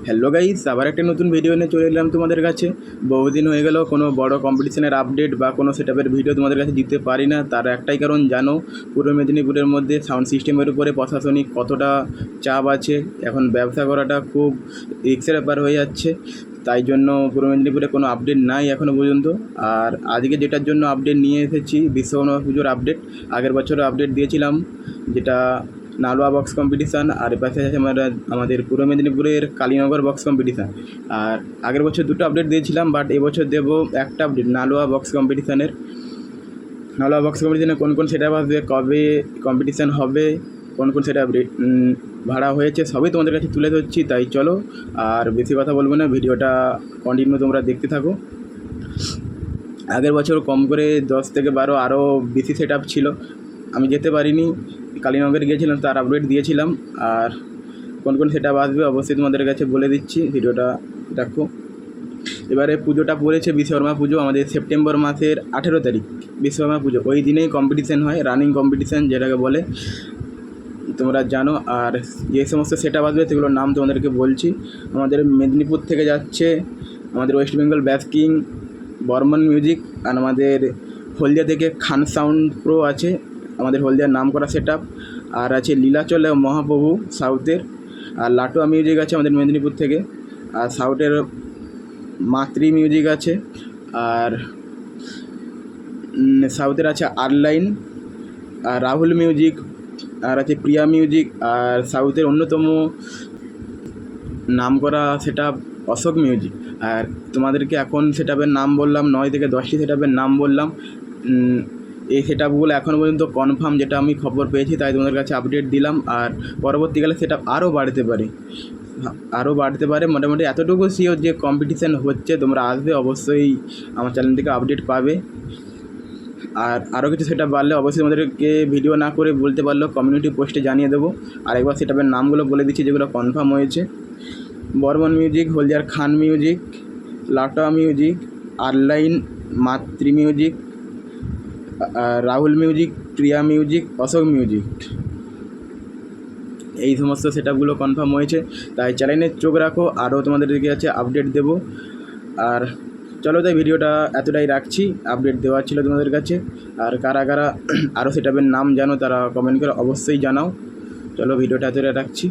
Hello guys, আবার একটা নতুন ভিডিও নিয়ে চলে এলাম তোমাদের কাছে। বহুদিন হয়ে গেল কোনো বড় কম্পিটিশনের আপডেট বা কোনো সেটআপের ভিডিও তোমাদের কাছে দিতে পারি না। তার একটাই কারণ জানো, পূর্ব মেদিনীপুরের মধ্যে সাউন্ড সিস্টেমের উপরে প্রশাসনিক কতটা চাপ আছে। এখন ব্যবসা করাটা খুব রিস্কের ব্যাপার হয়ে যাচ্ছে। তাই জন্য পূর্ব মেদিনীপুরে কোনো আপডেট নাই এখনও পর্যন্ত। আর আজকে যেটার জন্য আপডেট নিয়ে এসেছি, বিশ্বকর্মা পুজোর আপডেট। আগের বছর আপডেট দিয়েছিলাম, যেটা নালুয়া বক্স কম্পিটিশান, আর পাশে আছে আমাদের পূর্ব মেদিনীপুরের কালীনগর বক্স কম্পিটিশান। আর আগের বছর দুটো আপডেট দিয়েছিলাম, বাট এবছর দেবো একটা update Nalwa box কম্পিটিশানের। Nalwa box কম্পিটিশানে কোন কোন সেটআপ আসবে, কবে কম্পিটিশান হবে, কোন কোন সেটআপ ভাড়া হয়েছে, সবই তোমাদের কাছে তুলে ধরছি। তাই চলো, আর বেশি কথা বলবো না, ভিডিওটা কন্টিনিউ তোমরা দেখতে থাকো। আগের বছর কম করে 10 থেকে 12 আরও বেশি সেটআপ ছিল, আমি যেতে পারিনি। কালীনগরে গিয়েছিলাম, তার আপডেট দিয়েছিলাম। আর কোন কোন সেটআপ আসবে অবশ্যই তোমাদের কাছে বলে দিচ্ছি, ভিডিওটা দেখো। এবারে পুজোটা পড়েছে বিশ্বকর্মা পুজো, আমাদের সেপ্টেম্বর মাসের 18 তারিখ বিশ্বকর্মা পুজো। ওই দিনেই কম্পিটিশান হয়, রানিং কম্পিটিশান যেটাকে বলে, তোমরা জানো। আর যে সমস্ত সেটআপ আসবে সেগুলোর নাম তোমাদেরকে বলছি। আমাদের মেদিনীপুর থেকে যাচ্ছে আমাদের ওয়েস্ট বেঙ্গল ব্যাস কিং, বর্মন মিউজিক। আর আমাদের হলদিয়া থেকে খান সাউন্ড প্রো আছে, আমাদের হলদিয়ার নাম করা সেটআপ। আর আছে লীলাচলে মহাপ্রভু সাউথের। আর লাটুয়া মিউজিক আছে আমাদের মেদিনীপুর থেকে। আর সাউথের মাতৃ মিউজিক আছে। আর সাউথের আছে আরলাইন, আর রাহুল মিউজিক, আর আছে প্রিয়া মিউজিক। আর সাউথের অন্যতম নাম করা সেটআপ অশোক মিউজিক। আর তোমাদেরকে এখন সেটআপের নাম বললাম, 9 থেকে 10টি সেটআপের নাম বললাম। এই সেটআপগুলো এখনও পর্যন্ত কনফার্ম, যেটা আমি খবর পেয়েছি তাই তোমাদের কাছে আপডেট দিলাম। আর পরবর্তীকালে সেটআপ আরও বাড়তে পারে, মোটামুটি এতটুকু শিওর যে কম্পিটিশান হচ্ছে, তোমরা আসবে অবশ্যই, আমার চ্যানেল থেকে আপডেট পাবে। আর আরও কিছু সেটআপ বাড়লে অবশ্যই তোমাদেরকে ভিডিও না করে বলতে পারলেও কমিউনিটি পোস্টে জানিয়ে দেবো। আর একবার সেটআপের নামগুলো বলে দিচ্ছি যেগুলো কনফার্ম হয়েছে। বর্মন মিউজিক, হলদিয়ার খান মিউজিক, লাটুয়া মিউজিক, আরলাইন মাতৃ মিউজিক, রাহুল মিউজিক, প্রিয়া মিউজিক, অশোক মিউজিক। এই সমস্ত সেটআপগুলো কনফার্ম হয়েছে, তাই চ্যানেলে চোখ রাখো, আরও তোমাদেরকে কাছে আপডেট দেবো। আর চলো, তাই ভিডিওটা এতটাই রাখছি, আপডেট দেওয়া ছিল তোমাদের কাছে। আর কারা কারা আরও সেটআপের নাম জানো তারা কমেন্ট করে অবশ্যই জানাও। চলো, ভিডিওটা এতটাই রাখছি।